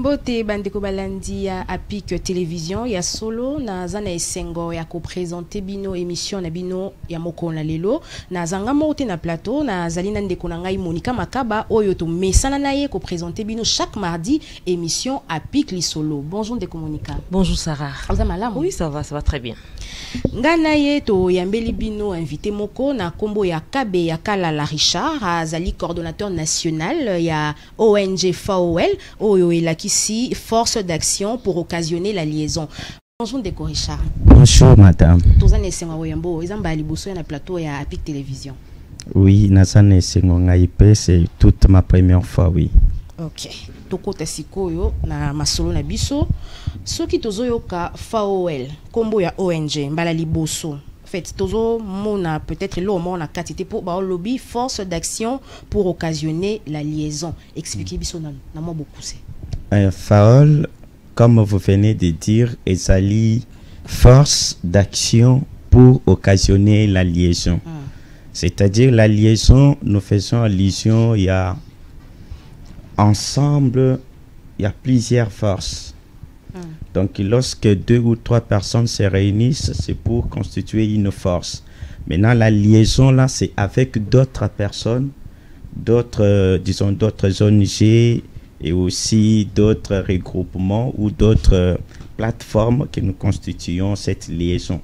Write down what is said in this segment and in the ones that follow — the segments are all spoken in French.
Mbote bandeko balandi ya Apik Télévision ya solo na zana esengo ya ko présenter bino émission na bino ya moko na lelo na zanga mote na plateau na zalina ndeko na ngai Monica Makaba oyo to mesana na ye ko présenter bino chaque mardi émission Apik li solo. Bonjour ndeko Monica. Bonjour Sarah. Vous allez mal? Oui, ça va très bien. Ngana ye to yambeli bino invité moko na kombo ya Kabe ya Kalala Richard azali coordonnateur national ya ONG FAOL oyo elakisi force d'action pour occasionner la liaison. Bonjour ndeko Richard. Bonjour madame. Tozane sengo yambo ezamba liboso na plateau ya Apik Télévision. Oui, nazane sengo ngaipe, c'est toute ma première fois, oui. OK. Tokota sikoyo na masolo na biso. Soki tozoyoka FAOL, kombo ya ONG, mbala liboso. En fait, tozo mona peut-être lo mona katité pour ba lobby force d'action pour occasionner la liaison. Expliquez biso na moi beaucoup c'est. FAOL, comme vous venez de dire, est allié force d'action pour occasionner la liaison. C'est-à-dire la liaison, nous faisons allusion, il y a ensemble, il y a plusieurs forces. Donc, lorsque 2 ou 3 personnes se réunissent, c'est pour constituer une force. Maintenant, la liaison, là, c'est avec d'autres personnes, d'autres, disons, d'autres ONG et aussi d'autres regroupements ou d'autres plateformes que nous constituons cette liaison.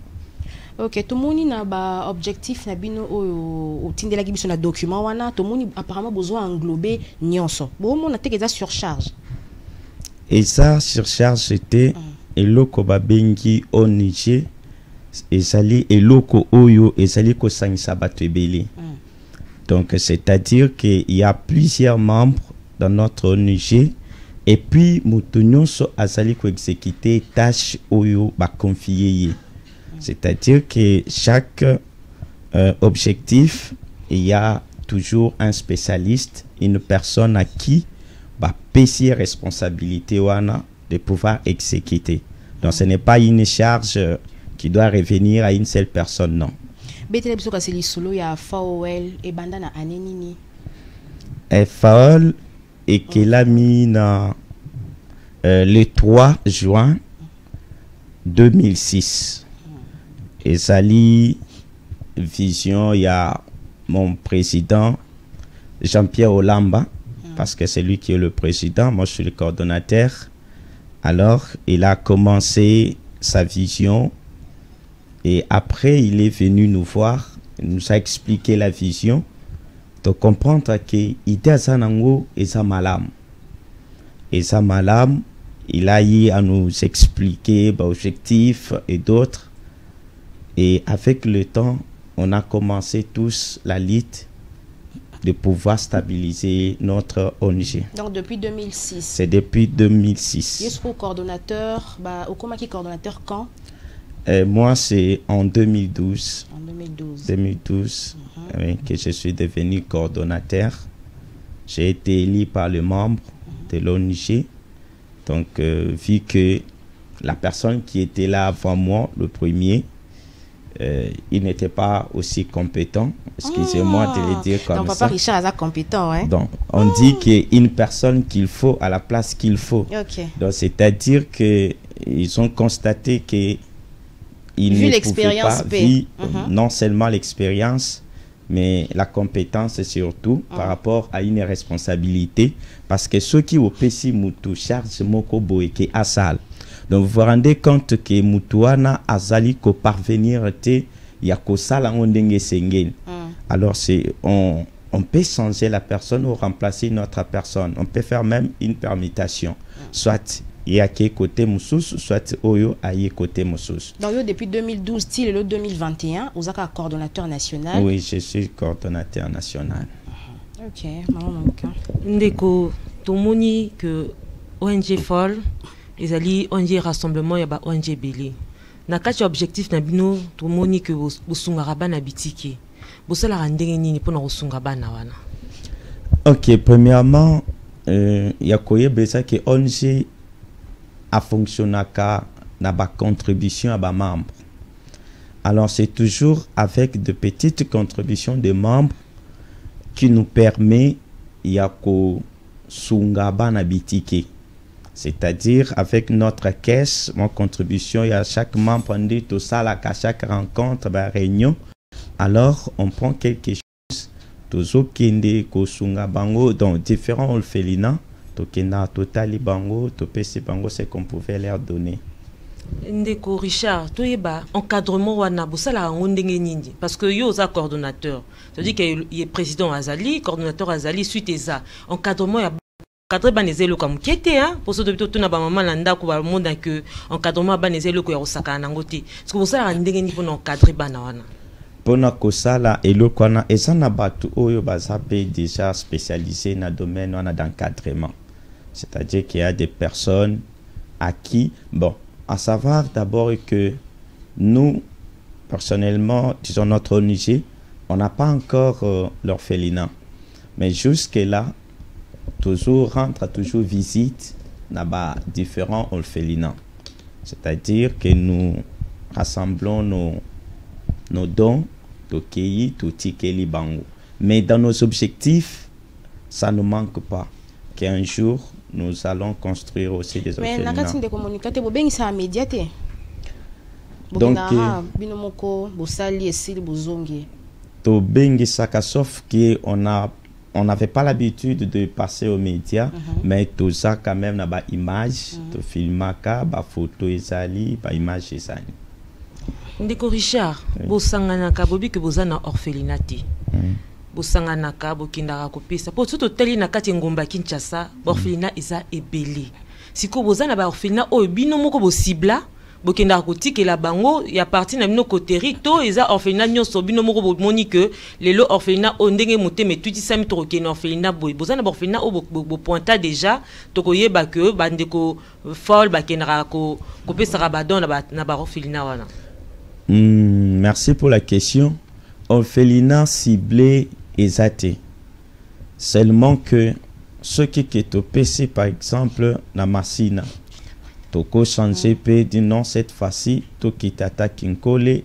OK, tout le monde n'a pas objectif na bino au tindela ki biso na document wana, tout le monde apparemment besoin englober nyonso. Bon, on a teke za surcharge. Et ça, surcharge, c'était eloko babengi ONG, ezali eloko oyo ezali ko sangisa bato ebele. Donc, c'est-à-dire qu'il y a plusieurs membres dans notre ONG et puis mutu nyonso azali ko exécuter tâche oyo ba confier. C'est-à-dire que chaque objectif, il y a toujours un spécialiste, une personne à qui va payer responsabilité de pouvoir exécuter. Donc ce n'est pas une charge qui doit revenir à une seule personne, non. FAOL et qu'il a mis le 3 juin 2006. Et Sali Vision, il y a mon président Jean-Pierre Olamba, parce que c'est lui qui est le président, moi je suis le coordonnateur. Alors, il a commencé sa vision et après il est venu nous voir, il nous a expliqué la vision, de comprendre que l'idée Zanango et Zamalam. Et Zamalam, il a eu à nous expliquer l'objectif et d'autres. Et avec le temps, on a commencé tous la lutte de pouvoir stabiliser notre ONG. Donc depuis 2006. C'est depuis 2006. Est-ce que coordonnateur, au coordonnateur quand? Moi, c'est en 2012. En 2012. 2012 oui, que je suis devenu coordonnateur. J'ai été élu par le membre de l'ONG. Donc, vu que la personne qui était là avant moi, le premier, il n'était pas aussi compétent. Excusez-moi de le dire comme ça. Donc, Papa Richard est compétent, hein? Donc, on dit qu'une personne qu'il faut à la place qu'il faut. Okay. Donc, c'est-à-dire qu'ils ont constaté que il ne pouvait pas vivre non seulement l'expérience, mais la compétence surtout par rapport à une responsabilité. Parce que ceux qui ont payé Moutou charge Moko Boeke Asal. Donc vous vous rendez compte que Mutuana azali ko parvenir te yakosala ondenge sengen. Alors c'est on peut changer la personne ou remplacer une autre personne. On peut faire même une permutation. Soit il y a qui côté Moussous, soit oyo aïe côté Moussous. Donc depuis 2012 till le 2021, vous êtes coordonnateur national. Oui, je suis coordonnateur national. OK, maman Monica. Ndeko tomoni que ONG FAOL les alliés ONG rassemblement ya ba ONG belé na kati objectif na bino to moni que bosunga bana bitiki bosala ndenge nini pona kosunga bana wana. OK, premièrement ya koyebesa que ONG a fonctionnaka na ba contribution à ba membres. Alors c'est toujours avec de petites contributions de membres qui nous permet ya ko sunga bana bitiki. C'est-à-dire, avec notre caisse, mon contribution, il y a chaque membre dit tout ça, là, qu'à chaque rencontre, réunion, alors on prend quelque chose, toujours kende, kosunga bango, donc différents orphelinats, tokena totali bango, topesi bango, c'est qu'on pouvait leur donner. Ndeko Richard, toyeba encadrement wana bosala ngo ndenge nini parce que yo za coordonnateur. C'est-à-dire qu'il est président Azali, coordonnateur Azali suite eza encadrement ya cadre banezelo comme kiete hein pour ce depuis tout na ba maman landa ko ba monde que encadrement banezelo ko ya osaka na ngote. Parce que bosala ndenge nini pour encadrer bana wana. Pona kosala eloko wana eza na batu oyo bazabe déjà spécialisé na domaine wana d'encadrement. C'est-à-dire qu'il y a des personnes à qui bon à savoir d'abord que nous, personnellement, disons notre ONG, on n'a pas encore l'orphelinat. Mais jusque-là, toujours rentre, toujours visite là-bas différents orphelinats. C'est-à-dire que nous rassemblons nos dons, Tokei, Totikeli, Bango. Mais dans nos objectifs, ça ne manque pas. Qu'un jour, nous allons construire aussi des orphelinats. Mais de communiquer, vous ça médiaté. Donc, sauf qu'on n'avait pas l'habitude de passer aux médias, mais tout ça quand même na ba image, to filmaka, ba photo ezali, ba image ezali. Ndeko Richard, bosanganaka bobi que bozana orphelinat. Bosanganaka bokindaka kopesa po tout teli na kati ngomba Kinshasa orphelinat eza ebele siko bozana ba orphelinat o bino moko bo cibla bokindaka kotikela bango ya parti na bino koteri to eza orphelinat nyonso bino moko bo moni que lelo orphelinat o ndenge moteme tutisa mi to kena orphelinat boy bozana ba orphelinat o bo pointa déjà to koyeba que bandeko fol ba kenaka ko kopesa rabadon na ba orphelinat wana. Merci pour la question. Orphelinat ciblé exacté. Seulement que ceux qui est au PC, par exemple, na Massina, toko changer pe dit non cette fois-ci, to qui t'attaque Kinkole,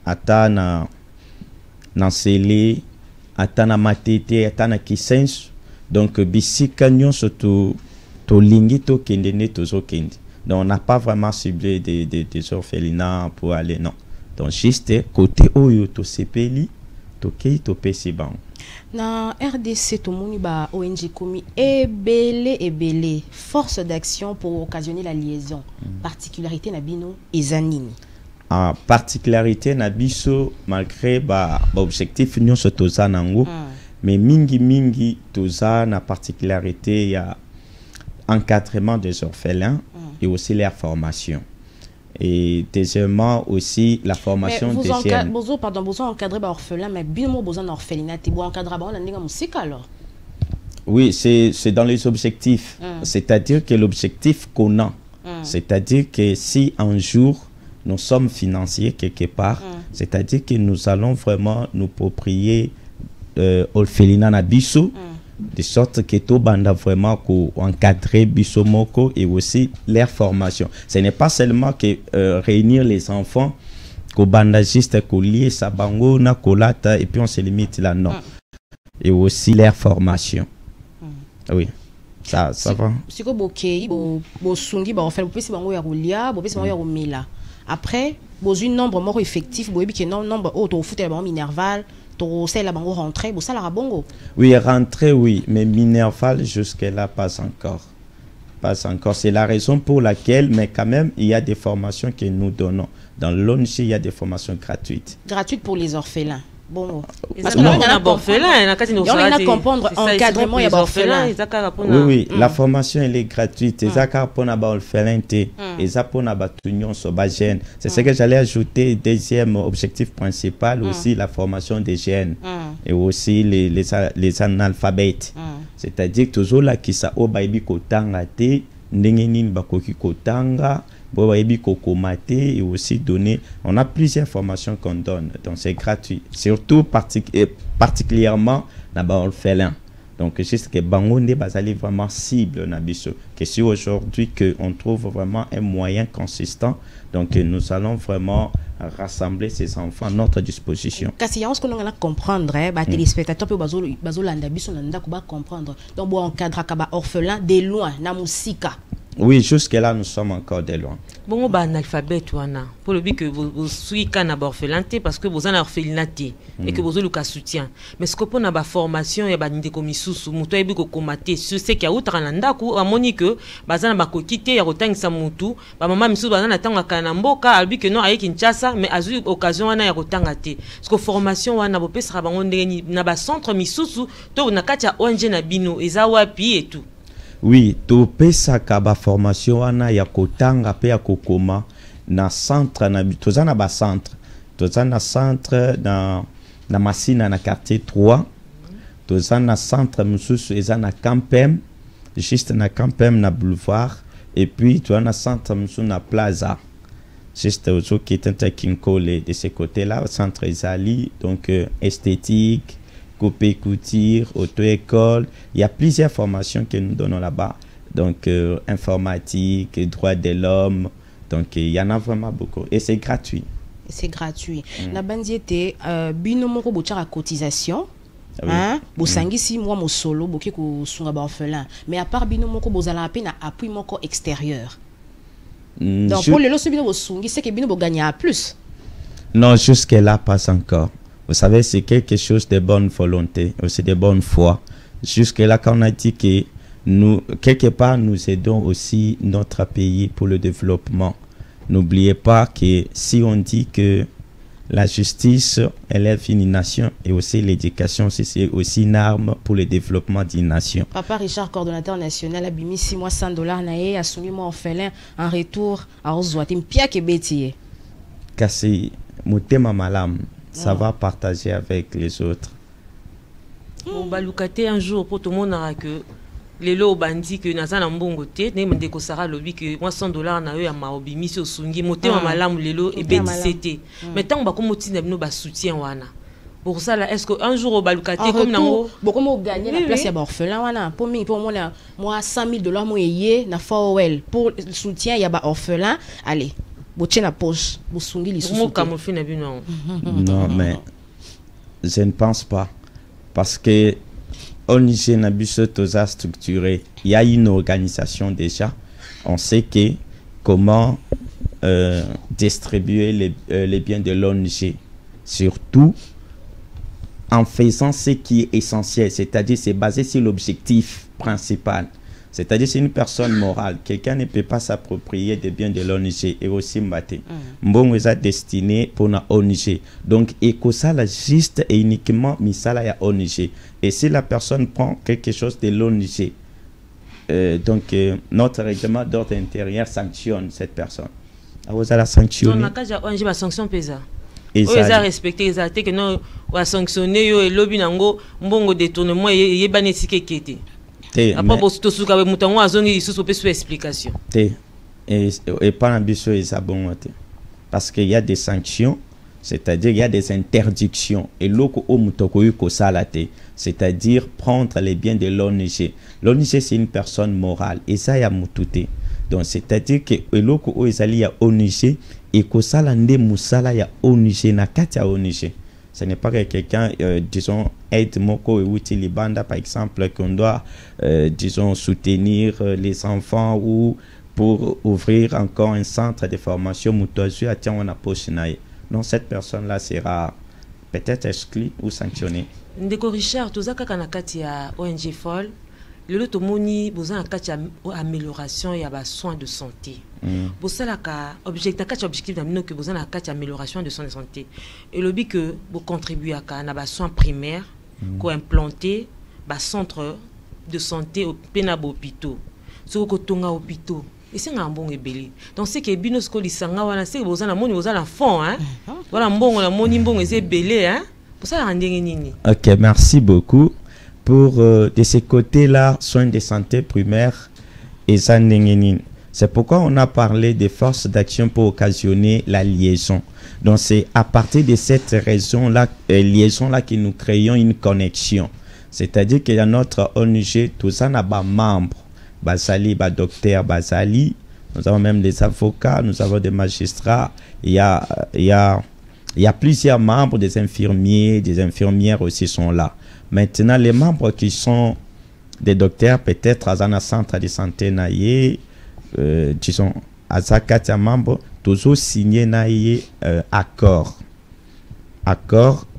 ata na Sele, ata na Matete, ata na Kisens. Donc bisi kanyon surtout to lingi to kendene to zo kendi. Donc on n'a pas vraiment ciblé des orphelinats pour aller non. Donc juste côté oyo to sepeli toke to pesi bang. Na RDC to moni ba ONG komi ebele force d'action pour occasionner la liaison. Particularité na bino ezanini. Ah, particularité na biso malgré ba objectif union so toza nango mais mingi toza na particularité ya encadrement des orphelins et aussi leur formation. Et deuxièmement aussi la formation des jeunes. Vous encadrez les orphelins, mais bien moins besoin d'orphelinat. Vous encadrez la musique alors? Oui, c'est dans les objectifs. C'est-à-dire que l'objectif qu'on a, c'est-à-dire que si un jour nous sommes financiers quelque part, c'est-à-dire que nous allons vraiment nous proprier orphelinat na biso, de sorte que tout banda vraiment encadrer bisomoko et aussi leur formation. Ce n'est pas seulement que réunir les enfants, ko banda juste ko lier sabango na kolata et puis on se limite là non. Et aussi leur formation. Oui. Ça va. Si ko bokei bo sungi ba faire pesi bango ya rolia, bo pesi bango ya romela. Après, bo un nombre mort effectif, bo ebi que nombre auto foot ba minerval. Oui, rentrer, oui, mais Minerval, jusque-là, pas encore. Pas encore. C'est la raison pour laquelle, mais quand même, il y a des formations que nous donnons. Dans l'ONG, il y a des formations gratuites. Gratuites pour les orphelins. Bon, parce qu'on a comprendre encadrement et orphelins. Oui, la formation elle est gratuite. C'est ce que j'allais ajouter. Deuxième objectif principal aussi la formation des jeunes et aussi les analphabètes. C'est-à-dire toujours là qui ça obaïbi kotanga te ndengenin bakoki kotanga. Et aussi donner, on a plusieurs formations qu'on donne, donc c'est gratuit, surtout particulièrement dans l'orphelin. Donc juste que Bangonde basali vraiment cible nabiso, que si aujourd'hui que on trouve vraiment un moyen consistant, donc nous allons vraiment rassembler ces enfants à notre disposition. Kasi ya qu'on a comprendre ba téléspectateurs pe bazolanda biso nanda ko ba comprendre. Donc bon encadre ka ba orphelin de loin na musika. Oui, jusque-là, nous sommes encore de loin. Bon, bah, analphabète, wana. Pour le but que vous soyez qu'un orphelinté parce que vous en avez orphelinaté et que vous avez le soutien. Mais ce que pour la formation, il y a des commissions sous mutu et biko komate. Je sais qu'il y a autre nanda ku amoni que bazana bakokité ya rotang sa mutu. Ba maman misu bazana tanga kanamboka albi que non aye Kinshasa mais azu occasion wana ya rotanga te. Parce que formation wana bo pesa bango ndenge na ba centre misusu to na kati ya ONG na bino eza wapi et tout. Oui, to pesa kaba formation wana ya kotanga pe ya kokoma na centre na tozana ba centre. Tozana centre na Masina na quartier 3. Tozana centre mususu ezana Campem, juste na Campem na boulevard et puis tozana centre mususu na Plaza. Juste au qui est Kinkole de ce côté-là, centre Ezali, donc esthétique, coupé couture, auto-école. Il y a plusieurs formations que nous donnons là-bas. Donc, informatique, droits de l'homme. Donc, il y en a vraiment beaucoup. Et c'est gratuit. C'est gratuit. La bandiete, bino moko bochara cotisation. Hein? Bosangi si moi mo solo, boki ko sunga ba orphelin. Mais à part bino moko bozala peine appui moko extérieur. Donc, pour le lot, bino bosungi, c'est que bino bo gagner à plus. Non, jusque-là, pas encore. Vous savez, c'est quelque chose de bonne volonté, aussi de bonne foi. Jusque-là, quand on a dit que nous, quelque part, nous aidons aussi notre pays pour le développement. N'oubliez pas que si on dit que la justice élève une nation et aussi l'éducation, c'est aussi une arme pour le développement d'une nation. Papa Richard, coordonnateur national, a bimi 6 mois $100 naé, a soumis moi orphelin en retour à Ozouatim. Pia Kebetiye. Kasi, mutema malam. Ça va partager avec les autres. On va lucrater un jour pour tout le monde que les lots bandits que nous avons bon côté, nous avons Sara lobby que moi $100 na eu à ma obi mis au sungi, monter ma malam les lots et BDCT. Mais tant qu'on va continuer nous soutien wana. Pour ça là, est-ce qu'un jour on va lucrater comme nango? Beaucoup m'ont gagné la place ya orphelin wana. Pour moi $100,000 moi yé na farewell pour le soutien ya ba orphelin. Allez. La poche, non, mais je ne pense pas. Parce que ONG n'a structuré. Il y a une organisation déjà. On sait que comment distribuer les biens de l'ONG. Surtout en faisant ce qui est essentiel. C'est-à-dire c'est basé sur l'objectif principal. C'est-à-dire c'est une personne morale. Quelqu'un ne peut pas s'approprier des biens de l'ONG et aussi mbaté. Mbongo est destiné pour la ONG. Donc, ça la juste et uniquement misala ya ONG. Et si la personne prend quelque chose de l'ONG, notre règlement d'ordre intérieur sanctionne cette personne. Vous allez sanctionner. Donc, la ONG va sanctionner pesa. Et ça respecté les attaques que non va sanctionner yo et lobby nango mbongo détournement et banesike kete. Et pas bon. Parce qu'il y a des sanctions, c'est-à-dire il y a des interdictions. Et c'est-à-dire prendre les biens de l'ONG. L'ONG c'est une personne morale et ça y a mutute. Donc c'est-à-dire que l'oko ezali ya ONG et que ça lande musala ya ONG na katia ONG. Ce n'est pas que quelqu'un, disons, aide Moko et Outi Libanda, par exemple, qu'on doit, disons, soutenir les enfants ou pour ouvrir encore un centre de formation. Non, cette personne-là sera peut-être exclue ou sanctionnée. Ndeko Richard, tout ça, quand on a ONG FOL, le tomoni besoin d'une amélioration et à soins de santé. Pour ça là objectif d'amino que besoin d'amélioration de soins de santé. Et le but que vous contribuez à soins primaires, qu'on implanter ba centre de santé au pénabo hôpitaux. Ce que tonga hôpitaux. Et c'est un bon ébélé. Donc c'est que binos ko lisanga wana c'est besoin na moni besoin l'enfant hein. Voilà mbongo la moni mbongo c'est belé hein. Pour ça la nini. OK, merci beaucoup. Pour de ce côté-là, soins de santé primaire et ça c'est pourquoi on a parlé des forces d'action pour occasionner la liaison. Donc c'est à partir de cette raison-là, liaison-là que nous créons une connexion. C'est-à-dire qu'il y a notre ONG, tout ça n'a pas membre. Basali, docteur Basali, nous avons même des avocats, nous avons des magistrats, il y a plusieurs membres, des infirmiers, des infirmières aussi sont là. Maintenant, les membres qui sont des docteurs, peut-être à un centre de santé naïe, disons aza kati ya membre tozo signé na ye accord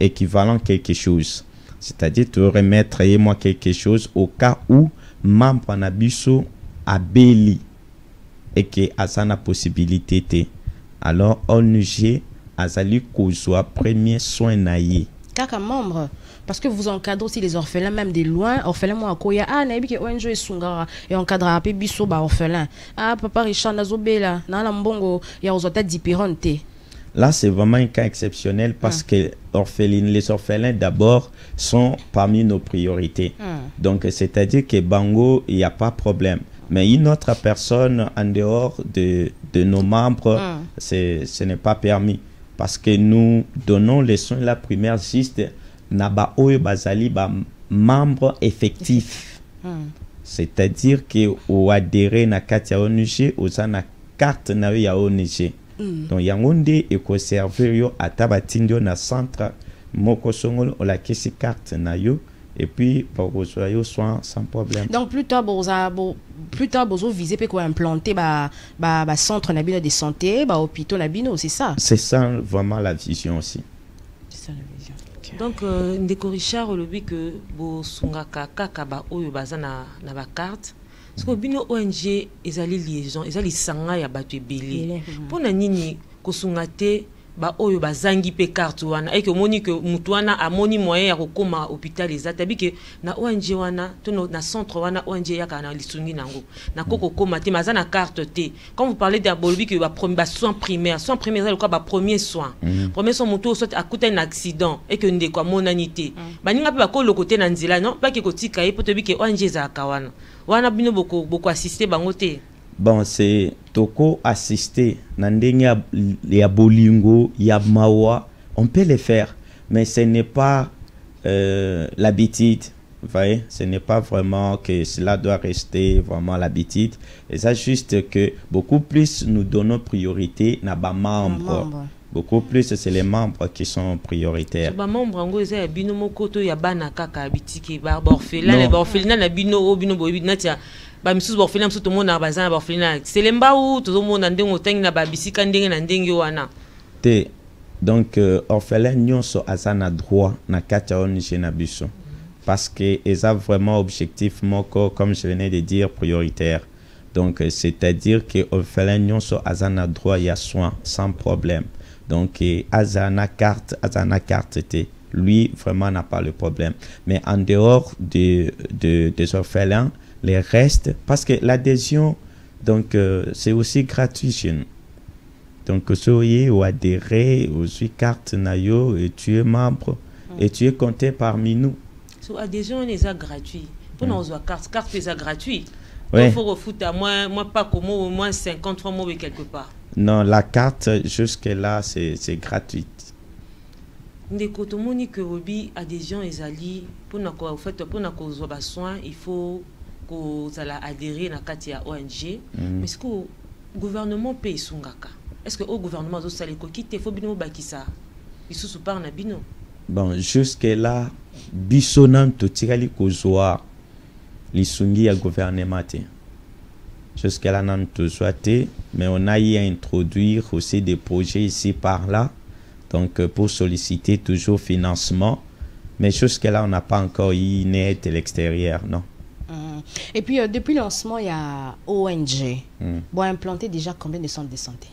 équivalent quelque chose, c'est-à-dire te remettre et moi quelque chose au cas où membre na biso abeli et que azana possibilité te, alors ONG azali kozwa premier soin na ye kaka membre, parce que vous encadrez aussi les orphelins même de loin. Orphelin moi akoya na yebi ke ONG esungara et encadra pe biso ba orphelin papa Richard nazobela na la mbongo ya ozota dipironte. Là, c'est vraiment un cas exceptionnel parce que les orphelins d'abord sont parmi nos priorités. Donc, c'est-à-dire que Bango, il n'y a pas de problème. Mais une autre personne en dehors de nos membres, ce n'est pas permis. Parce que nous donnons les soins la primaire juste naba oyo bazali ba membre effectif. C'est-à-dire que ou adhérer na kati ya ONG, oza na carte na yo ya ONG. Donc yangonde et ko servir yo atabatindio na centre moko songolo o la kesi carte na yo et puis pour yo soin sans problème. Donc plus tard bozo viser pe ko implanter ba centre na bino de santé, ba hôpitaux na bino, c'est ça. C'est ça vraiment la vision aussi. C'est ça la vision. Okay. Donc ndeko Richard olobi que bo sungaka kaka ba oyo baza na ba carte. Parce que bino ONG ezali liaison, ezali sanga ya bato ebele. Pona nini kosungate ba oyo bazangi pe carte wana et que moni que mutu wana amoni moyen ya kokoma hôpital ezata bike na ONG wana to na centre wana ONG yaka na lisungi nango na koko koma te maza na carte te. Quand vous parlez d'abolobi que ba soins primaires c'est quoi ba premier soin. Premier soin mutu soit akuta un accident et que ndeko amonanité. Baninga pe ba ko lokote na nzela non pas que kotika e poto bike ONG za kawana. Wana bino beaucoup assister bangote. Bon, c'est toko assister nandenge ya bolingo ya mawa, on peut le faire, mais ce n'est pas l'habitude. Vous voyez, ce n'est pas vraiment que cela doit rester vraiment l'habitude. Et ça juste que beaucoup plus nous donnons priorité à nos membres. Beaucoup plus c'est les membres qui sont prioritaires. Ba membre ngo eza bino mokoto ya bana kaka bitiki ba orphelin na bino bo binatia ba misusu ba orphelin msuto mona bazana ba orphelin c'est lemba ou to mona ndengo tangi na ba bisika ndenge na ndenge wana te. Donc orphelin nyonso azana droit na kati ONG na biso parce que eza vraiment objectif moko comme je venais de dire prioritaire. Donc c'est-à-dire que orphelin nyonso azana droit ya soin sans problème. Donc, Azana carte T. Lui, vraiment, n'a pas le problème. Mais en dehors des orphelins, les restes, parce que l'adhésion, donc, c'est aussi gratuit chez nous. Donc, soyez ou adhérer aux cartes Nayo et tu es membre et tu es compté parmi nous. So, adhésion, est gratuit. Pour nous, carte est gratuit. Il faut refouter à moi pas comme au moins 53 mots quelque part. Non, la carte, jusque-là, c'est gratuite. Ndeko tomoni que obi adhésion ezali pour na ko soin, il faut que ça adhérer na kati ya ONG. Mais est-ce que le gouvernement paye sungaka? Est-ce que au gouvernement zo sale ko kite faut bino bakisa? Isusu par na bino. Bon, jusque-là, biso nan to tirali ko zoa lisungi ya gouvernement te. Jusqu'à là, mais on a y à introduire aussi des projets ici par là, donc pour solliciter toujours financement, mais jusqu'à là, on n'a pas encore eu une aide de l'extérieur, non. Et puis, depuis le lancement, il y a ONG. Bon, implanter déjà combien de centres de santé?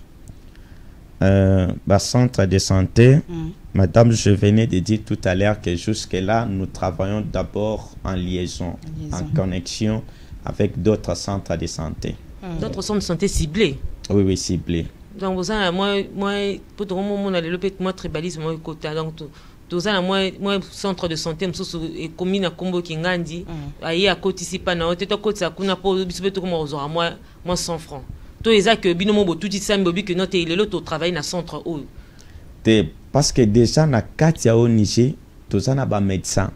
Centre de santé, madame, je venais de dire tout à l'heure que jusqu'à là, nous travaillons d'abord en liaison, en connexion avec d'autres centres de santé. D'autres centres de santé ciblés? Oui, oui, ciblés. Donc, vous avez, moi, pour tout le monde, on a le tribalisme, donc, centre de santé, et commune à Combo Kingandi, aïe à côté ici, pas na côté à Kuna pour bisbeto comme aux moi 100 francs. Tout est que binomo tout dit ça, mais que notre il est l'autre travail dans centre où. Parce que déjà, na Katia au Niger, tout ça n'a pas médecin,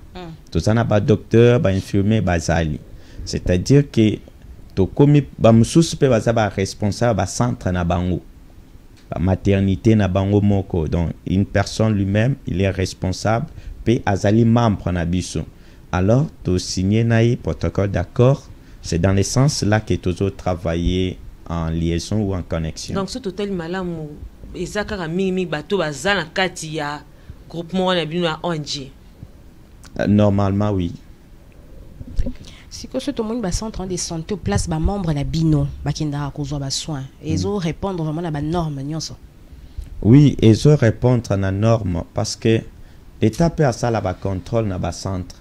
tout ça n'a pas docteur, pas infirmier, basali. C'est-à-dire que to komi ba mususu pe bazaba responsable ba centre na bango ba maternité na bango moko, donc une personne lui-même il est responsable pe azali membre na biso, alors to signer naï protocole d'accord, c'est dans le sens là que toujours travailler en liaison ou en connexion. Donc ce total malamu ezaka mingi bato bazana kati ya groupement na bino ya ONG. Normalement oui. Si que ce monde ba centre de santé place ba membre na bino ba kinda kozwa ba soins et zo répondre vraiment na ba norme nyonso. Oui, et zo répondre na norme parce que l'état peut à ça la ba contrôle na ba centre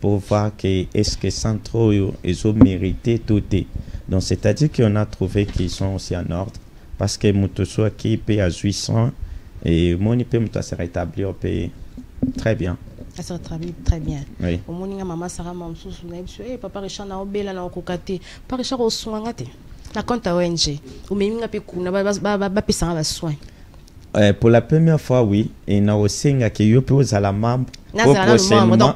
pour voir que est-ce que centre ils ont mérité tout est. Donc c'est-à-dire qu'on a trouvé qu'ils sont aussi en ordre parce que mutoso qui paye à 800 et mon IP muto se rétablir au pays très bien. Ça se traduit très bien. Oui. Au moment où maman Sarah Mamsous na biso papa Richard na obela na okokate papa Richard oswanga te na compte ONG ou même nga pe kuna ba pesa ba soins. Pour la première fois oui et na osenga que yo peut à la membre donc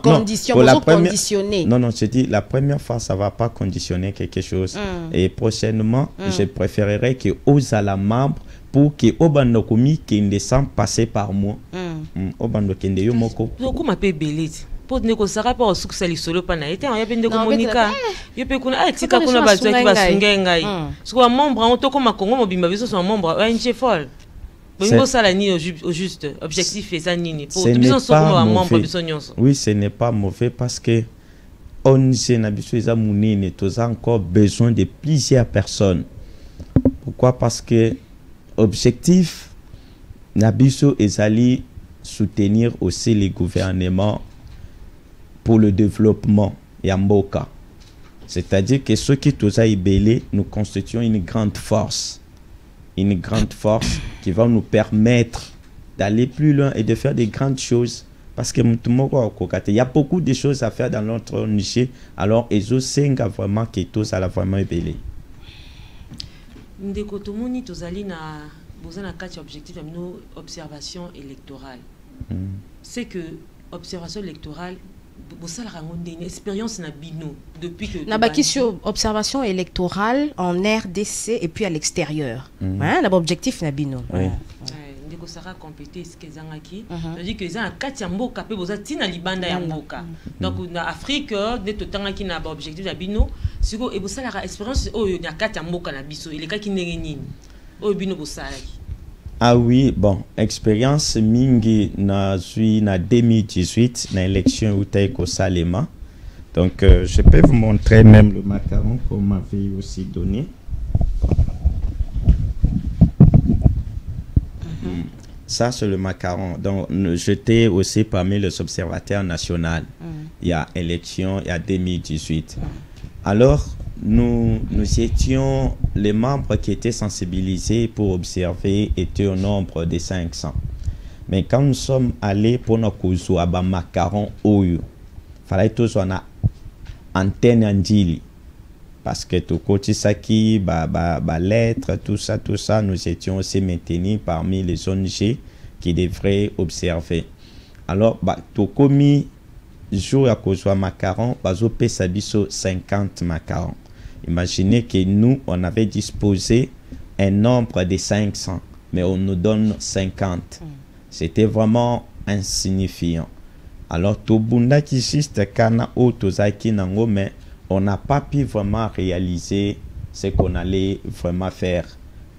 condition conditionner. Non je dis la première fois ça va pas conditionner quelque chose et prochainement je préférerais que aux à la membre pour que obando komi qui descend passer par moi obando kende yo moko donc ma pe belite pour ne ko sara pa osukisa lisolo pa na ete ya pende ko monika yo pe kuna etika kuna bazaki basungenga yi so membre on to ko makongo mobimba biso so membre ONG Fall au juste objectif et ça nini pour oui ce n'est pas mauvais parce que on a encore besoin de plusieurs personnes. Pourquoi? Parce que objectif Nabiso ezali soutenir aussi les gouvernements pour le développement Yamboka, c'est-à-dire que ceux qui tous ibélé nous constituons une grande force qui va nous permettre d'aller plus loin et de faire des grandes choses parce que il y a beaucoup de choses à faire dans notre niche, alors ils ont vraiment que tous à la vraiment ébélé. Ndeko tomoni tozali na bozana kati objectif ya mino observation électorale. C'est que observation électorale une expérience na bino depuis que na baki sur observation électorale en RDC et puis à l'extérieur. Hein, na objectif na bino. Ndeko sara compléter ce que zangaki, c'est-à-dire que za kati ya mboka pe boza tina libanda ya mboka. Donc na Afrique de totangaki na ba objectif na bino, siko e bosala ka expérience oyo na kati ya mboka na biso, il kaki ndenge nini. Oyo bino bosalaki. Ah oui, bon, expérience mingi na zui na 2018 na élection Utaiko Salema. Donc je peux vous montrer même le macaron qu'on m'avait aussi donné. Ça c'est le macaron. Donc j'étais aussi parmi les observateurs nationaux. Il y a élection, il y a 2018. Alors nous étions les membres qui étaient sensibilisés pour observer étaient au nombre de 500. Mais quand nous sommes allés pour nos cours à macaron oyo, fallait tous on a antenne andili parce que tout côté ça qui lettres tout ça nous étions aussi maintenus parmi les ONG qui devraient observer. Alors tout commis jour à cause de macaron bazo pesa biso 50 macarons. Imaginez que nous, on avait disposé un nombre de 500, mais on nous donne 50. C'était vraiment insignifiant. Alors, tout bunda qui existe kana ou tozaki nango, mais on n'a pas pu vraiment réaliser ce qu'on allait vraiment faire.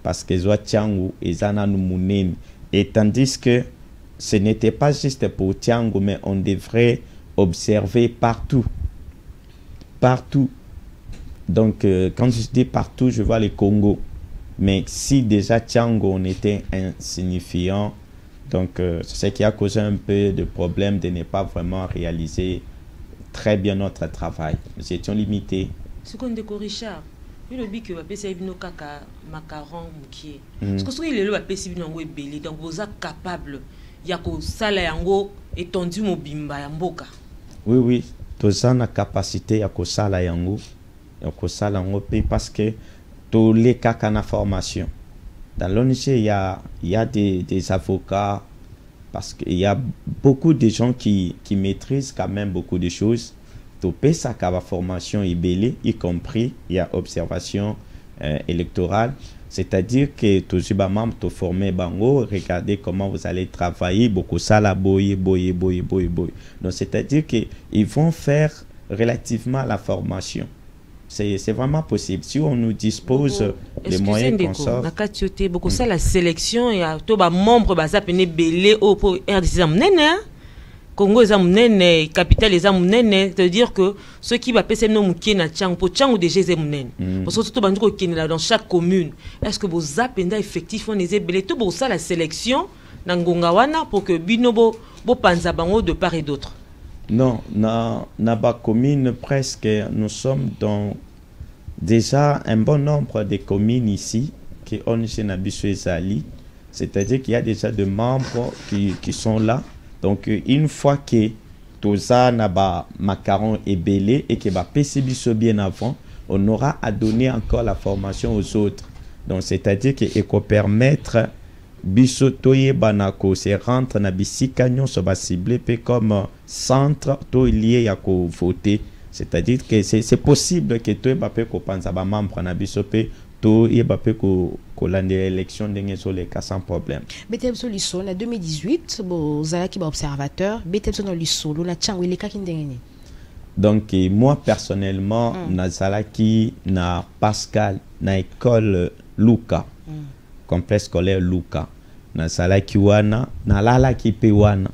Parce que Zoa Tiangu et Zana Numuneni. Et tandis que ce n'était pas juste pour Tiangu, mais on devrait observer partout. Partout. Donc, quand je dis partout, je vois le Congo. Mais si déjà Tiango, on était insignifiant, donc c'est ce qui a causé un peu de problème de ne pas vraiment réaliser très bien notre travail. Nous étions limités. Ce qu'on dit, Richard, le but que vous avez nos caca macaron moukier. Parce que si le avez nous belé, donc vous êtes capable, il y a que ça là yango étendu mobimba yamboka. Oui oui, tous en a capacité à que ça là yango. Parce que tous les cas qu'on a formation dans l'ONG il y a des avocats parce qu'il y a beaucoup de gens qui maîtrisent quand même beaucoup de choses. Tout ça qu'à la formation est belé, y compris il y a observation électorale, c'est-à-dire que tous les membres sont formés bango, regardez comment vous allez travailler beaucoup ça la boye. Donc c'est-à-dire que ils vont faire relativement à la formation. c'est vraiment possible. Si on nous dispose les moyens qu'on sort. Beaucoup ça la sélection et tout bas membre bas ça peine belé au pour RDC amnene Congo est amnene capitale est amnene, c'est-à-dire que ceux qui va passer non mouké na tchang pour tchang ou déjà c'est amnene parce que tout bandu ko là dans chaque commune. Est-ce que vos appenda effectif on les belé tout pour ça la sélection na ngonga wana pour que binobo bo panza bango de part et d'autre? Non, na ba commune presque nous sommes dans déjà un bon nombre de communes ici qui ont chez Nabiso Ezali, c'est-à-dire qu'il y a déjà des membres qui sont là. Donc une fois que tout ça n'a pas macaron et belé et que va PCB bien avant, on aura à donner encore la formation aux autres. Donc c'est-à-dire que et qu'on permettre biso toye banako se rentre na bisika nyonso ba ciblé pe comme centre to lié ya ko voter, c'est-à-dire que c'est possible que toye ba pe ko panza ba membre na biso pe to ye ba pe ko lande élection ndenge so les cas sans problème. Betem so liso na 2018 bo zalaki ba observateur betem so no liso lo na tchangwe le kaki ndenge ni. Donc moi personnellement na zalaki na Pascal na école Luka complexe scolaire Luka na salaki wana na lala ki pe wana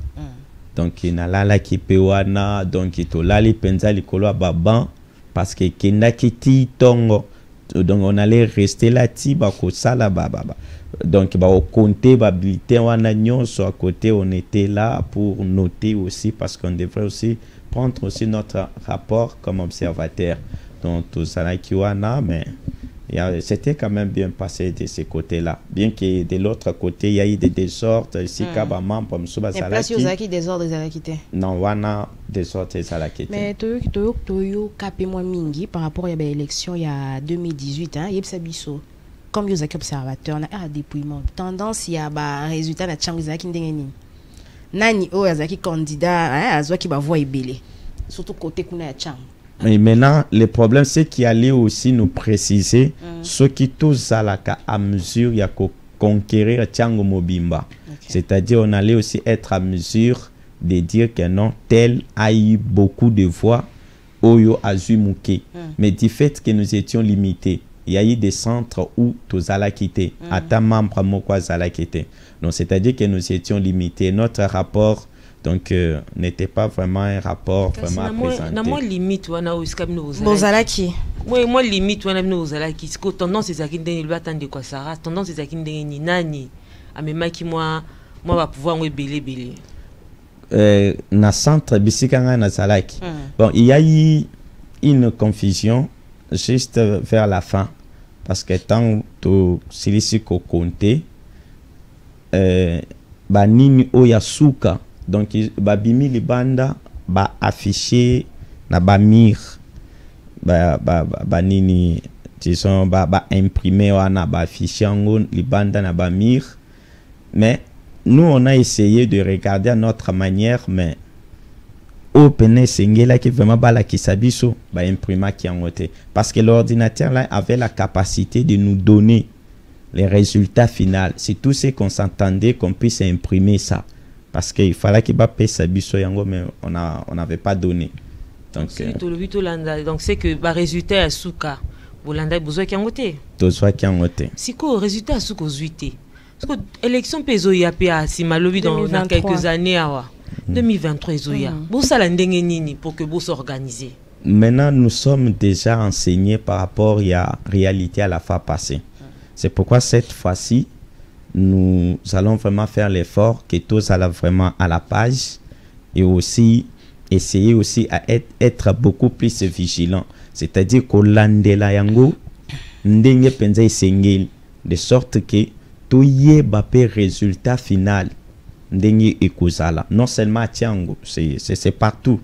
donc na lala ki pe wana donc to lali penza likolo baban parce que kenda kiti tongo donc on allait rester là ti ba ko sala baba donc ba compter ba bulletin wana nyonso à côté on était là pour noter aussi parce qu'on devrait aussi prendre aussi notre rapport comme observateur donc to salaki wana mais c'était quand même bien passé de ce côté-là. Bien que de l'autre côté, il y a eu des désordres. Ici, Kabamam, comme Souba Salaki. Et place, il y a des désordres des Salakité. Non, wana désordres des Salakité. Mais Toyo capé moins mingi par rapport à l'élection il y a 2018. Il y a Sabiso. Comme il y a observateur, il y a dépouillement. Tendance, il y a un résultat de la Tchang Zaki Ndengeni. Nani, oh, il y a candidat, il y a qui va voir belé. Surtout côté Kuna Tchang. Et maintenant, le problème, c'est qu'il allait aussi nous préciser ce qui tous à mesure il y a conquérir Tchango Mobimba. C'est-à-dire, on allait aussi être à mesure de dire que non, tel a eu beaucoup de voix, Oyo Azumuke. Mais du fait que nous étions limités, il y a eu des centres où tous allons quitter, à ta membre Mokwa Zala quitter. Donc, c'est-à-dire que nous étions limités. Notre rapport donc n'était pas vraiment un rapport vraiment à présenter. Na moi limite wana oskabino bozalaki. Moi limite wana bino bozalaki. Ce que tendance ezaki ndenge il va attendre quoi ça. Tendance ezaki ndenge ni nani amemaki moi va pouvoir belé na centre bisikanga na zalaki. Bon, il y a eu une confusion juste vers la fin parce que tant to silisi ko compter banini oyasuka. Donc, babimi libanda ba affiché na ba mir ba nini disons ba imprimé wana ba affiché en libanda na ba mir. Mais nous on a essayé de regarder à notre manière, mais au peine singela qui vraiment ba la kisabiso ba imprima qui en côté parce que l'ordinateur là avait la capacité de nous donner les résultats finaux. C'est tout ce qu'on s'entendait qu'on puisse imprimer ça. Parce qu'il fallait qu'il bappe sa biso yango mais on n'avait pas donné. Donc c'est que ba résultat à souka bolanda besoin qui ngoté. Besoin qui ngoté. Si ko résultat à souko zuité. Parce que élection peso ya pa si malobi dans quelques années awa. 2023 ezoya. Bo sala ndenge nini pour que bo s'organiser. Maintenant nous sommes déjà enseignés par rapport à réalité à la fois passée. C'est pourquoi cette fois-ci nous allons vraiment faire l'effort que tous allons vraiment à la page et aussi essayer aussi à être beaucoup plus vigilant. C'est-à-dire qu'on landela yango ndenge penza isengeli de sorte que tout y est résultat final ndenge ekozala. Non seulement à Tiango, c'est partout.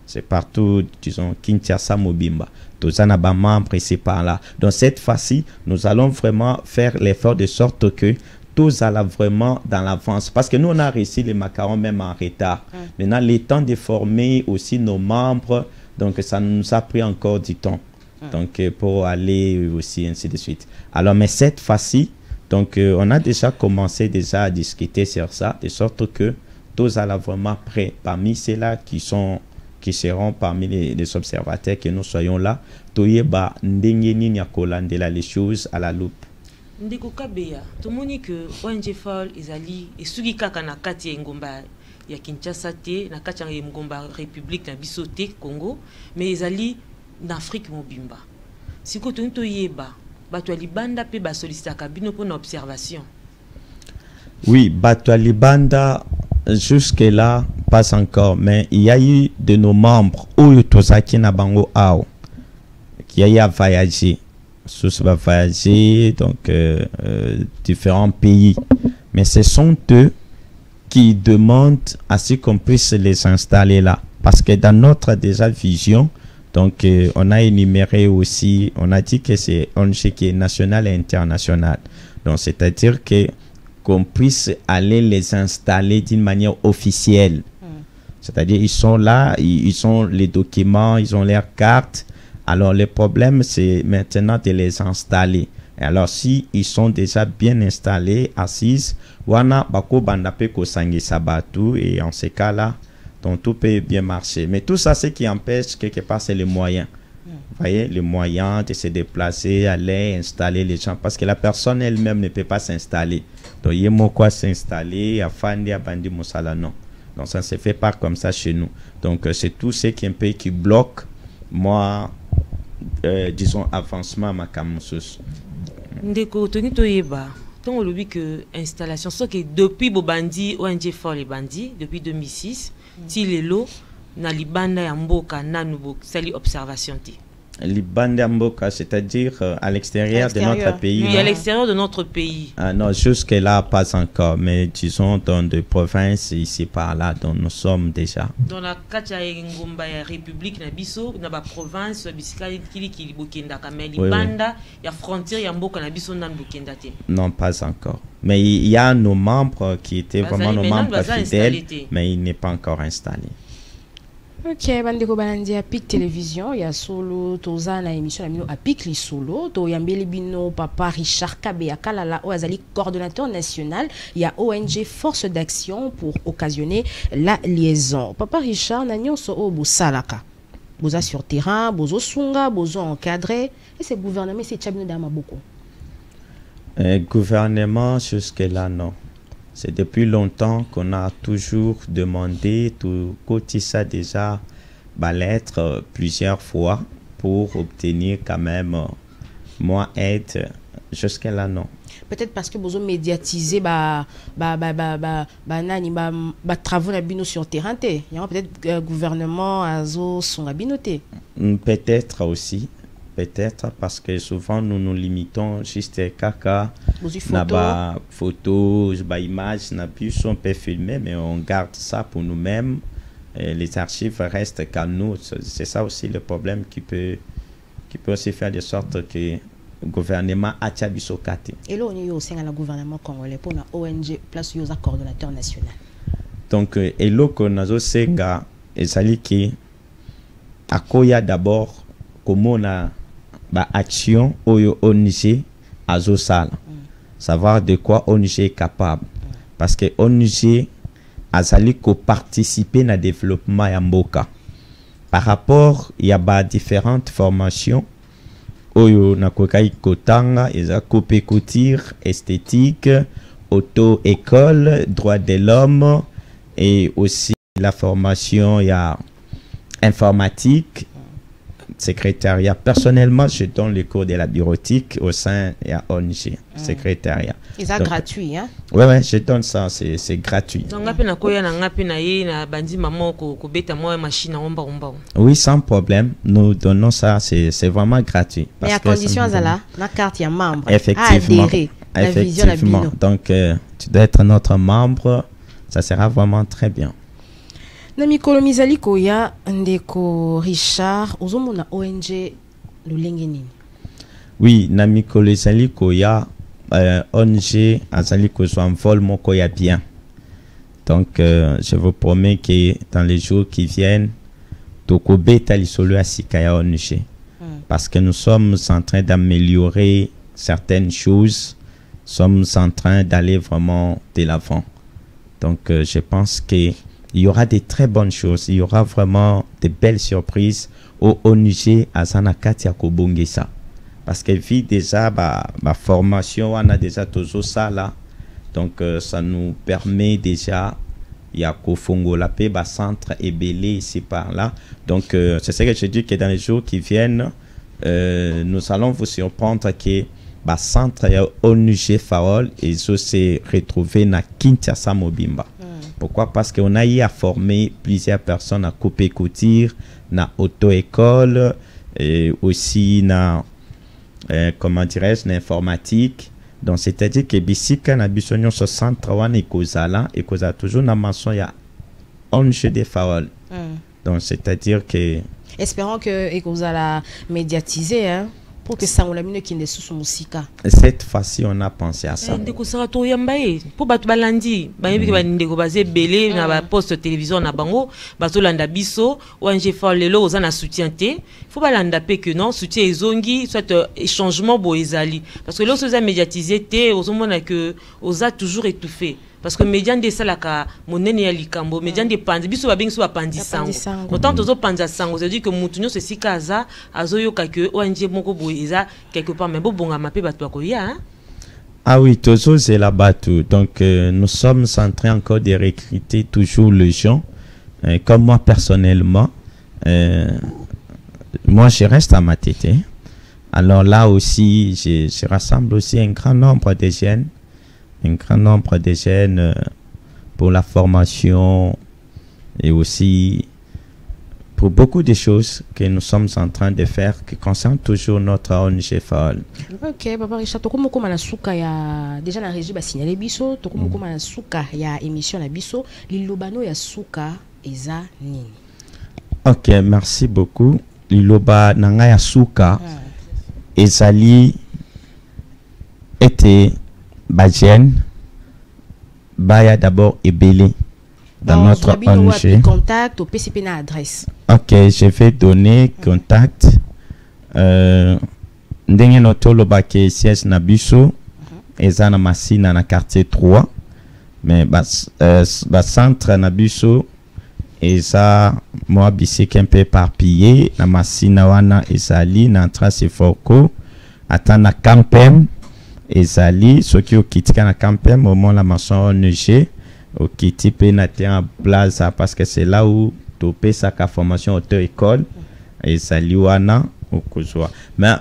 C'est partout, disons, Kinshasa Mobimba. Tous en a membres ici par là. Donc cette fois-ci, nous allons vraiment faire l'effort de sorte que tous allons vraiment dans l'avance. Parce que nous, on a réussi les macarons même en retard. Maintenant, le temps de former aussi nos membres, donc ça nous a pris encore du temps. Donc, pour aller aussi, ainsi de suite. Alors, mais cette fois-ci, donc, on a déjà commencé déjà à discuter sur ça, de sorte que tous allons vraiment prêts. Parmi ceux-là qui sont qui seront parmi les observateurs, que nous soyons là, toyeba ndenge nini ya kolandela les choses à la loupe. Ndeko Kabeya, tomoni que ONG FOL ezali esuki kaka na kati ya ngomba ya Kinshasa te, na kati ya ngomba République na biso te Congo, mais ezali na Afrique mobimba. Siko toni toyeba bato ya libanda pe ba sollicitaka bino pour na observation. Oui, bato ya libanda jusque là pas encore, mais il y a eu de nos membres oyo tozaki na bango ao qui a eu à voyager. Tous va voyager donc différents pays, mais ce sont eux qui demandent à ce qu'on puisse les installer là, parce que dans notre déjà vision, donc on a énuméré aussi, on a dit que c'est ONG qui est national et international, donc c'est-à-dire que qu'on puisse aller les installer d'une manière officielle, c'est-à-dire ils sont là, ils ont les documents, ils ont leurs cartes. Alors, le problème, c'est maintenant de les installer. Alors, si ils sont déjà bien installés, assises, wana bako bandape ko sangi sabatu, et en ces cas-là, donc tout peut bien marcher. Mais tout ça, ce qui empêche quelque part, c'est les moyens. Vous voyez, les moyens de se déplacer, aller installer les gens, parce que la personne elle-même ne peut pas s'installer. Donc, il y a quoi s'installer, à Fandi, à Bandi, Moussala, non. Donc, ça ne se fait pas comme ça chez nous. Donc, c'est tout ce qui est un peu qui bloque, moi, disons, avancement à ma camussus. Ndeko, Tony Toyeba, tant on dit que installation, ce que depuis Bobandi, ONG FOL et Bandi, depuis 2006, si les lots, na libanda ya mboka nanubo, sali observation ti. Libanda mboka, c'est-à-dire à l'extérieur de notre pays. Oui, à l'extérieur de notre pays. Ah non, jusque-là, pas encore, mais disons dans des provinces ici par là, dont nous sommes déjà. Dans la Kacha Ngomba ya République na biso, na ba province bisika kili bokenda mais libanda ya frontière ya mboka na biso nan bokenda te. Non, pas encore. Mais il y a nos membres qui étaient vraiment nos membres fidèles, mais il n'est pas encore installé. Ok, bandeko banandi Apik Télévision, ya solo toza na émission na mino Apik li solo, to yambeli bino papa Richard Kabeya Kalala Oazali, coordonnateur national, ya ONG Force d'Action pour occasionner la liaison. Papa Richard, na nyonso o bosalaka. Boza sur terrain, bozo sunga, bozo encadré, et ce gouvernement c'est tchabino dama beaucoup. Gouvernement jusque là non. C'est depuis longtemps qu'on a toujours demandé, tout côté ça déjà, lettre plusieurs fois pour obtenir quand même moins aide. Jusqu'à là, non. Peut-être parce que vous médiatisez travaux na bino sur terrain. Il y a peut-être gouvernement azo son abinoté. Peut-être aussi. Peut-être parce que souvent nous nous limitons juste à photos, images, on peut filmer, mais on garde ça pour nous-mêmes. Les archives restent qu'à nous. C'est ça aussi le problème qui peut aussi faire de sorte que le gouvernement a tchabisokate. Et là, on est au sein du gouvernement congolais pour la ONG, place au coordonnateur national. Donc, et là, qu'on a aussi que akoya d'abord comment on a action oyo ONG azosala, savoir de quoi ONG est capable, parce que ONG azali ko participer na développement ya mboka par rapport il y a différentes formations oyo na kokai kotanga eza coupe couture, esthétique, auto école, droit de l'homme, et aussi la formation il y a informatique, secrétariat. Personnellement, je donne le cours de la bureautique au sein de la ONG, secrétariat. Et ça gratuit, hein? Oui, je donne ça, c'est gratuit. Oui, sans problème, nous donnons ça, c'est vraiment gratuit. Mais à condition, la carte, il y a membre. Effectivement. Effectivement. Donc, tu dois être notre membre, ça sera vraiment très bien. Namikolo mizali koya ndeko Richard ozomona ONG lolenge nini? Oui, namikolo mizali koya ONG azali kozwa vol moko ya bien. Donc je vous promets que dans les jours qui viennent tokobeta lisolo ya sika ya ONG parce que nous sommes en train d'améliorer certaines choses, sommes en train d'aller vraiment de l'avant. Donc je pense que il y aura des très bonnes choses. Il y aura vraiment de belles surprises au ONG à Zanakati à Kobongesa. Parce que vu déjà ma formation, on a déjà toujours ça là. Donc ça nous permet déjà, il y a Kofongo la paix, centre et belé ici par là. Donc c'est ce que je dis que dans les jours qui viennent, nous allons vous surprendre que centre et ONG Farol et ça s'est retrouvé dans Kinshasa Mobimba. Pourquoi? Parce qu'on a eu à former plusieurs personnes à couper couture, dans auto-école, et aussi dans comment dirais-je, l'informatique. Donc c'est-à-dire que bisika na bisonyo ce centre wana ikozala et kozala toujours na maçon ya ONG de Farol. Donc c'est-à-dire que espérons que ekozala médiatiser hein pour que ça on la mine qui ne sous musika. Cette fois-ci on a pensé à ça. Ndeko sara to yambaye pour batu balandi bayebi ke ndeko bazé belé na ba poste télévision na bango bazo landa biso ONG Farol lelo ozana soutien té faut balanda pe que non soutien ezongi soit échangement bo ezali parce que là oza médiatiser té ozomona que oza toujours étouffé parce que médian de salaka monene ya likambo médian de pandi biso ba bengi so ba pandi sango autant tozo panda sango c'est dire que mutunyo se sikaza azoyoka que ONG moko bo eza quelque part mais bo bonga mape bato akoya hein. Ah oui, toujours c'est là-bas tout. Donc nous sommes en train encore de recruter toujours les gens. Comme moi personnellement, moi je reste à Matete. Alors là aussi, je rassemble aussi un grand nombre de jeunes. Un grand nombre de jeunes pour la formation et aussi pour beaucoup de choses que nous sommes en train de faire qui concernent toujours notre ONG Farol. Ok, Papa Richard, tokomo koma na suka ya déjà na régie ba signaler biso, tokomo koma na suka ya émission na biso, lilobano ya suka eza nini? Ok, merci beaucoup. Liloba nanga ya suka ezali était Bajen, Baya d'abord Ebele dans notre ONG. Contact au PCP na adresse. Ok, je vais donner contact. Ndenge notolo bake siège na biso, eza na Masina na quartier 3. Mais centre na biso eza moi bisika un peu éparpillé na Masina wana ezali na trace Forco atana Campem ezali soki okitika na Campem au moment la maçon ONG okiti pe na terrain plaza parce que c'est là où tu peux sa formation auto-école ezali wana okozwa mais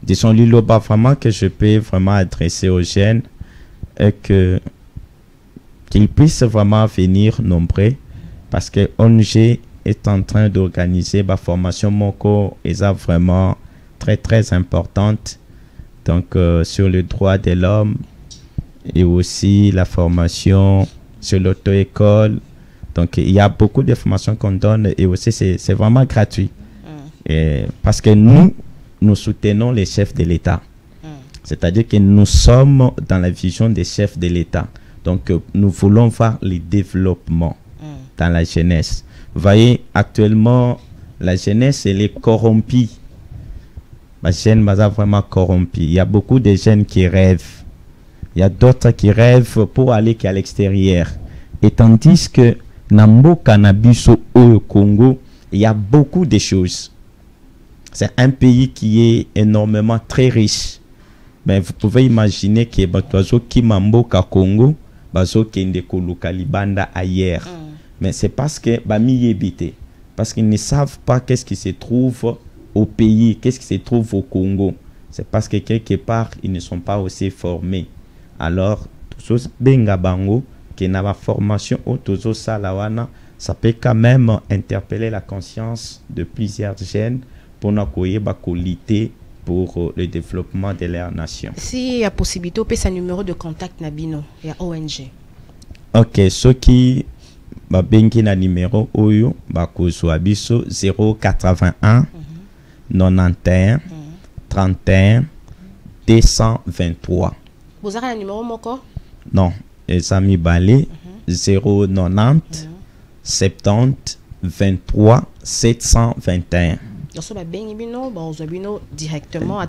disons liloba vraiment que je peux vraiment adresser aux jeunes et que qu'ils puissent vraiment venir nombreux parce que ONG est en train d'organiser ma formation moko eza vraiment très très importante. Donc sur le droit de l'homme et aussi la formation sur l'auto-école. Donc il y a beaucoup de formations qu'on donne et aussi c'est vraiment gratuit. Et parce que nous soutenons les chefs de l'État. C'est-à-dire que nous sommes dans la vision des chefs de l'État. Donc nous voulons voir le développement dans la jeunesse. Vous voyez, actuellement, la jeunesse, elle est corrompue. La jeune est vraiment corrompue. Il y a beaucoup de jeunes qui rêvent. Il y a d'autres qui rêvent pour aller qu'à l'extérieur. Et tandis que Nambo Cannabiso au Congo, il y a beaucoup de choses. C'est un pays qui est énormément très riche. Mais vous pouvez imaginer que Batoazo Kimambo Ka Congo, Bazo Kende Kolukalibanda ailleurs. Mais c'est parce que Bami Yébité. Parce qu'ils ne savent pas qu'est-ce qui se trouve au pays, qu'est-ce qui se trouve au Congo. C'est parce que quelque part, ils ne sont pas aussi formés. Alors, tous benga bango, qui n'a pas formation au tozo salawana, ça peut quand même interpeller la conscience de plusieurs jeunes pour nous qualité pour le développement de leur nation. Si il y a possibilité, on peut sa numéro de contact Nabino, il y a ONG. Ok, ceux qui bengi na numéro oyo bakozwa biso 081 91 31 223. Vous avez un numéro moko? Non, les amis balé 090 70 23 721. Directement,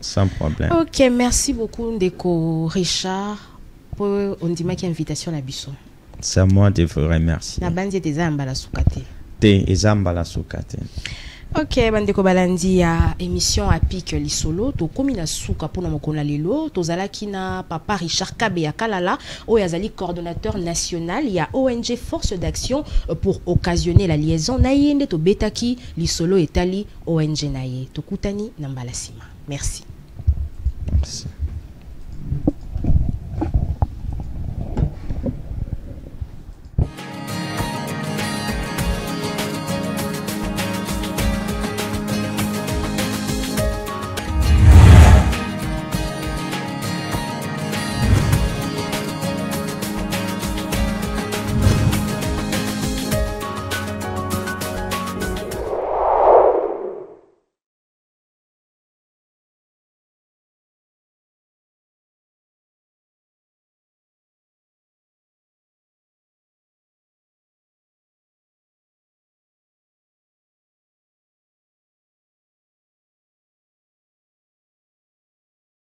sans problème. Ok, merci beaucoup Ndeko Richard po on dit qui invitation na biso. C'est à moi de vous remercier. Na bandi ete zamba la sukate. Te ezamba la sukate. Ok, bandeko balandi ya émission à pic lisolo to komi na suka pona mokona lelo tozala kina papa Richard Kabe ya Kalala oyazali coordonnateur national ya ONG Force d'action pour occasionner la liaison na yende to betaki lisolo etali ONG naye tokutani na mbala sima. Merci. Merci.